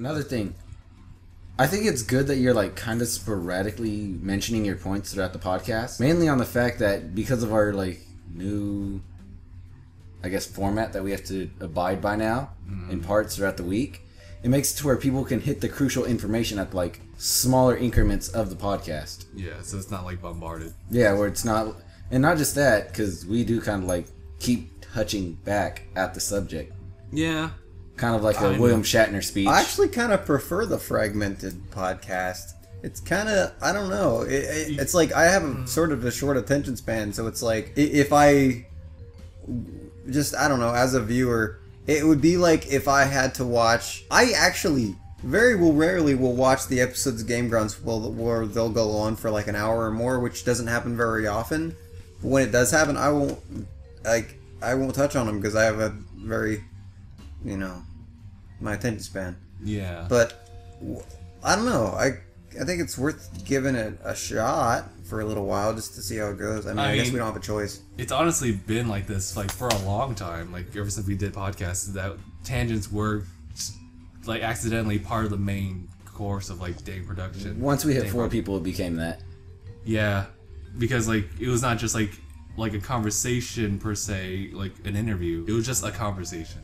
Another thing, I think it's good that you're like kind of sporadically mentioning your points throughout the podcast. Mainly on the fact that because of our like new, I guess, format that we have to abide by now in parts throughout the week, it makes it to where people can hit the crucial information at like smaller increments of the podcast. Yeah, so it's not like bombarded. Yeah, where it's not, and not just that, because we do kind of like keep touching back at the subject. Yeah. Kind of like a William Shatner speech. I actually kind of prefer the fragmented podcast. It's kind of, I don't know. It's like I have a sort of a short attention span, so it's like if I just, I don't know, as a viewer, it would be like if I had to watch. I actually rarely will watch the episodes of Game Grunts where they'll go on for like an hour or more, which doesn't happen very often. But when it does happen, I won't touch on them because I have a very, you know, my attention span. Yeah. But I don't know. I think it's worth giving it a shot for a little while just to see how it goes. I guess we don't have a choice. It's honestly been like this like for a long time. Like ever since we did podcasts, that tangents were like accidentally part of the main course of like DangIT Production. Once we hit 4 people, it became that. Yeah, because like it was not just like a conversation per se, like an interview. It was just a conversation.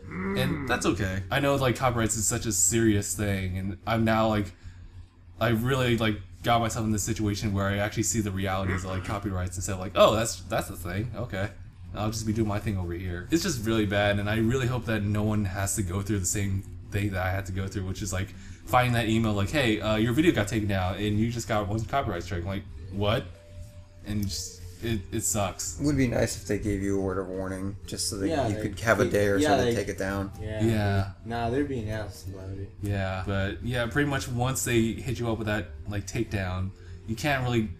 And that's okay. I know like copyrights is such a serious thing, and I'm now like, I really like got myself in this situation where I actually see the realities of like copyrights instead of like, oh, that's the thing. Okay, I'll just be doing my thing over here. It's just really bad, and I really hope that no one has to go through the same thing that I had to go through, which is like finding that email like, hey, your video got taken down and you just got one copyright strike. I'm like, what? And just, it sucks. It would be nice if they gave you a word of warning, just so that you could have a day or so to take it down. Yeah. Nah, they're being asked about it. Yeah, but yeah, pretty much once they hit you up with that like takedown, you can't really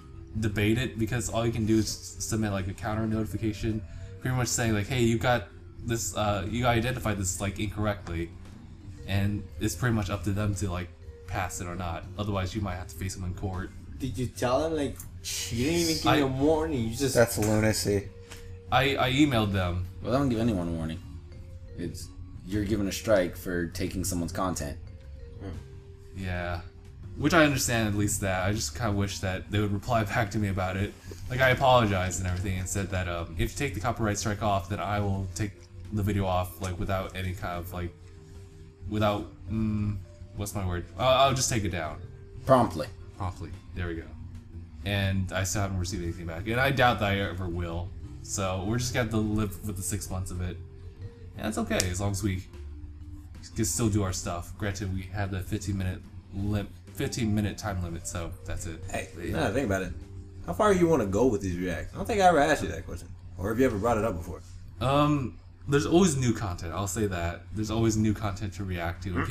debate it because all you can do is submit like a counter notification, pretty much saying like, hey, you got this, you identified this like incorrectly, and it's pretty much up to them to like pass it or not. Otherwise, you might have to face them in court. Did you tell them like? You didn't even give me a warning. You just That's lunacy. I emailed them. Well, I don't give anyone a warning. It's you're given a strike for taking someone's content. Yeah, which I understand at least that. I just kind of wish that they would reply back to me about it. Like I apologized and everything, and said that if you take the copyright strike off, then I will take the video off, like without any kind of like, without what's my word? I'll just take it down. Promptly. There we go. And I still haven't received anything back, and I doubt that I ever will. So we're just gonna have to live with the 6 months of it, and that's okay as long as we can still do our stuff. Granted, we have the 15-minute time limit, so that's it. Hey, now think about it. How far do you want to go with these reacts? I don't think I ever asked you that question, or have you ever brought it up before? There's always new content. I'll say that there's always new content to react to, and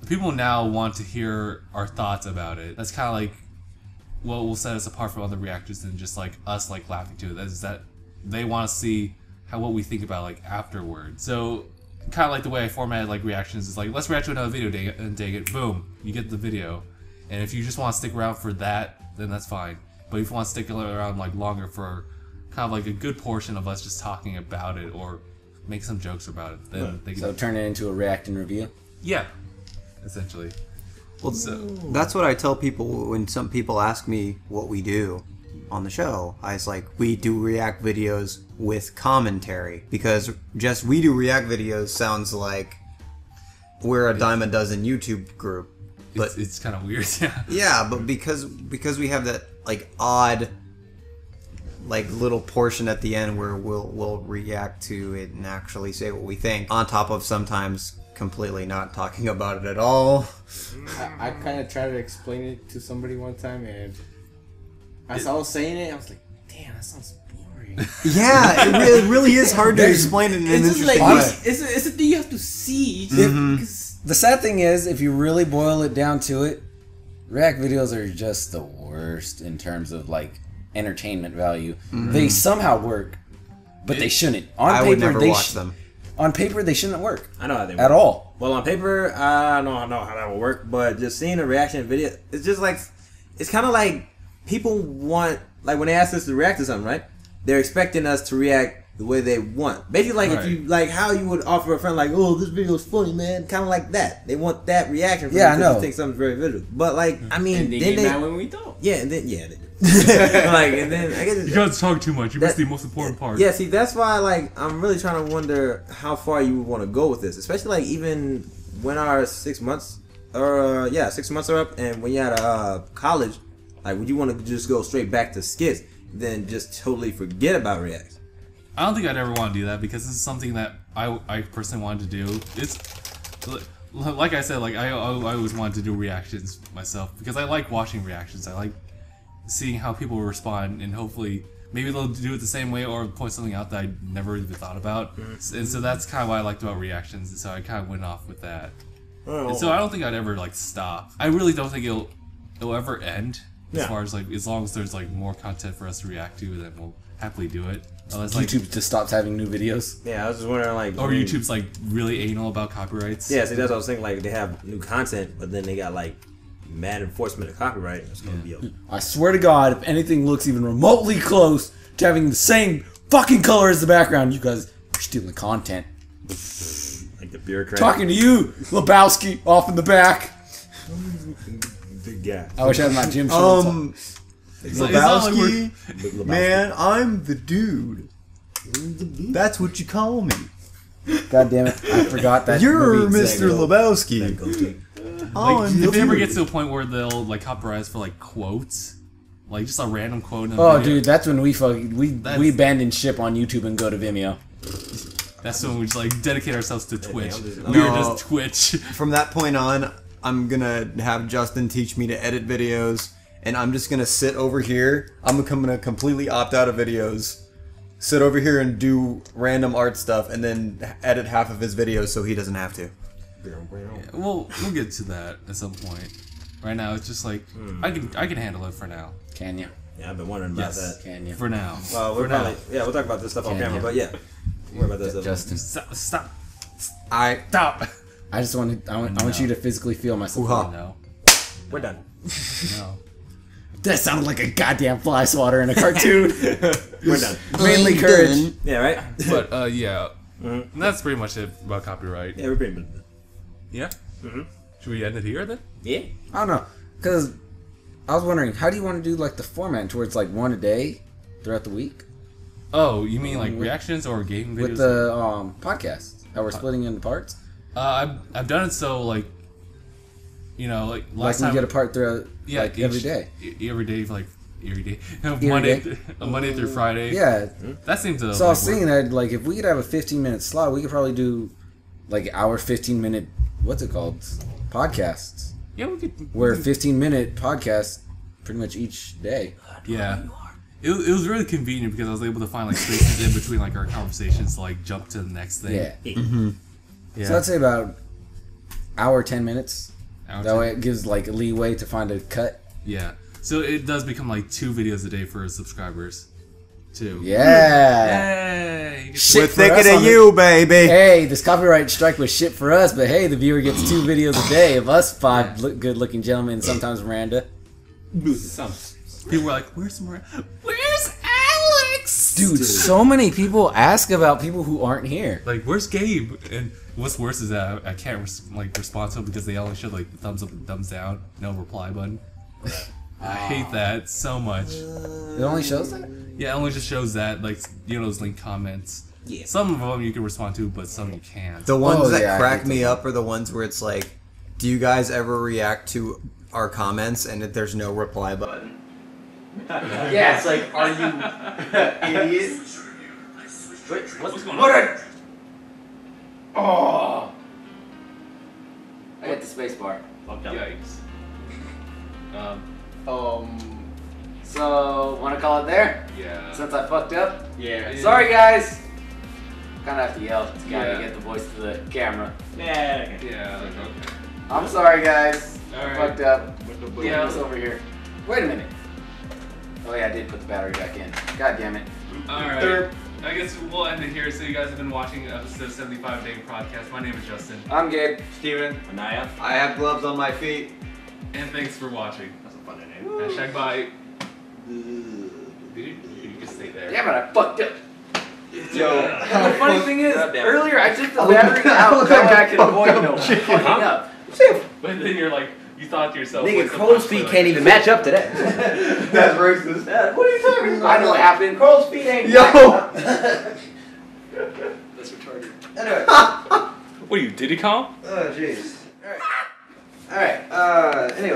people now want to hear our thoughts about it. That's kind of like what will set us apart from other reactors than just like us like laughing to it. That is that they want to see what we think about like afterwards. So kind of like the way I formatted like reactions is like, let's react to another video, dang it, boom, you get the video. And if you just want to stick around for that, then that's fine. But if you want to stick around like longer for kind of like a good portion of us just talking about it or make some jokes about it, then they can. So turn it into a react and review. Yeah, essentially. Well, that's what I tell people when some people ask me what we do on the show. I was like, we do react videos with commentary, because just we do react videos sounds like we're a dime a dozen YouTube group. But it's kind of weird. Yeah, but because we have that like odd like little portion at the end where we'll react to it and actually say what we think, on top of sometimes completely not talking about it at all. I kind of tried to explain it to somebody one time, and as I was saying it, I was like, damn, that sounds boring. Yeah, it really is hard to explain it in an interesting way. It's a thing you have to see. The sad thing is, if you really boil it down to it, react videos are just the worst in terms of like entertainment value. They somehow work, but they shouldn't. I would never watch them. On paper, they shouldn't work. I know how they work. At all. Well, on paper, I don't know how that will work, but just seeing a reaction video, it's just like, it's kind of like people want, like when they ask us to react to something, right? They're expecting us to react the way they want. Basically, like if you like how you would offer a friend like, oh, this video is funny, man. Kind of like that. They want that reaction. From Yeah, you I know. You think something's very visual, but like I mean, And they then get mad when we don't. yeah, and then They do. Like and then I guess You guys talk too much. You missed the most important part. Yeah, see, that's why like I'm really trying to wonder how far you would want to go with this, especially like even when our 6 months or 6 months are up, and when you're at college, like would you want to just go straight back to skits, then just totally forget about reacts? I don't think I'd ever want to do that because this is something that I personally wanted to do. It's like I said, like I always wanted to do reactions myself because I like watching reactions. I like seeing how people respond, and hopefully maybe they'll do it the same way or point something out that I never even thought about. And so that's kind of what I liked about reactions. And so I kind of went off with that. And so I don't think I'd ever like stop. I really don't think it'll ever end. As far as like, as long as there's like more content for us to react to, then we'll happily do it. Unless, like, YouTube just stops having new videos. Yeah, I was just wondering like, or YouTube's like really anal about copyrights. Yeah, see, that's what I was thinking. Like they have new content, but then they got like mad enforcement of copyright. It's gonna be I swear to God, if anything looks even remotely close to having the same fucking color as the background, you guys are stealing content. like the bureaucrat. Talking to you, Lebowski, off in the back. Big guy. I wish I had my gym shorts on. It's not like Lebowski, man, I'm the dude. That's what you call me. God damn it, I forgot that. You're movie Mr. existed. Lebowski. Like, I'm if the it ever dude. gets to a point where they'll like copyright us for like quotes, like just a random quote in a Oh, video, dude, that's when we That's- abandon ship on YouTube and go to Vimeo. that's when we just like dedicate ourselves to Twitch. I'm just- We are No. just Twitch. From that point on, I'm gonna have Justin teach me to edit videos, and I'm just gonna sit over here. I'm gonna completely opt out of videos, sit over here and do random art stuff, and then edit half of his videos so he doesn't have to. We'll get to that at some point. Right now, it's just like I can handle it for now. Can you? Yeah, I've been wondering about Yes. that. Can you? For now. Well, we'll talk about this stuff on Can camera, ya? but yeah, we'll worry about this stuff. Justin, Stop. I Stop. I just want you to physically feel myself. Hoo-ha. No. We're done. No. That sounded like a goddamn fly swatter in a cartoon. We're done. Mainly courage. Yeah, right. But yeah, and that's pretty much it about copyright. Yeah, we're pretty much done. Yeah. Should we end it here then? Yeah. I don't know, because I was wondering, how do you want to do like the format towards like one a day throughout the week Oh, you mean like reactions or game videos? with the podcast? How we're splitting into parts? I've done it so like, you know, like Like last we time. get a part throughout like every each- day. Every day, like every day, Every Monday, day. Monday through Friday. Yeah. That seems to. So I like, was thinking that like if we could have a 15-minute slot, we could probably do like our 15-minute what's it called podcasts, Yeah, we could. where 15-minute podcasts pretty much each day. Yeah. It was really convenient because I was able to find like spaces in between like our conversations to like jump to the next thing. Yeah. Yeah. So I'd say about hour 10 minutes. Hour That 10. way it gives like a leeway to find a cut. Yeah. So it does become like 2 videos a day for subscribers, too. Yeah. Yay! Shit We're for us thinking on of the- you, baby. Hey, this copyright strike was shit for us, but hey, the viewer gets 2 videos a day of us 5 good-looking gentlemen, and sometimes Miranda. People were like, "Where's Miranda? Where's Alex?" Dude, so many people ask about people who aren't here. Like, where's Gabe? And what's worse is that I can't respond to them because they only show like the thumbs up and thumbs down, no reply button. I hate that so much. It only shows that? Yeah, it only just shows that, like, you know, those link comments. Yeah. Some of them you can respond to, but some you can't. The ones Oh, that yeah, I crack hate me those. up are the ones where it's like, do you guys ever react to our comments and that there's no reply button? Yeah, it's like, are you idiot? What's going on? Oh! I hit the space bar. Yikes. So, wanna call it there? Yeah. Since I fucked up? Yeah. Sorry, guys! Kinda have to yell to kinda Yeah. get the voice to the camera. Yeah, like, okay. I'm sorry, guys. Alright. Fucked up. Yeah. This over here. Wait a minute. Oh yeah, I did put the battery back in. God damn it. Alright. Derp. I guess we'll end it here. So you guys have been watching episode 75 DangIT Prodcast. My name is Justin. I'm Gabe. Steven. Aniyah. I have gloves on my feet. And thanks for watching. That's a funny name. Hashtag bye. You just stay there. Yeah, but I fucked up. Yo, The funny thing is, Goddamn. earlier I took the battery out, got back to the void note, fucking up. But then you're like, you thought to yourself, nigga, what's the Cole's punchline? feet can't even match up to that. That's racist. What are you talking about? I know what happened. Cole's feet ain't. Yo. That's retarded. Anyway. What are you, Diddy Kong? Oh jeez. All right. Anyway.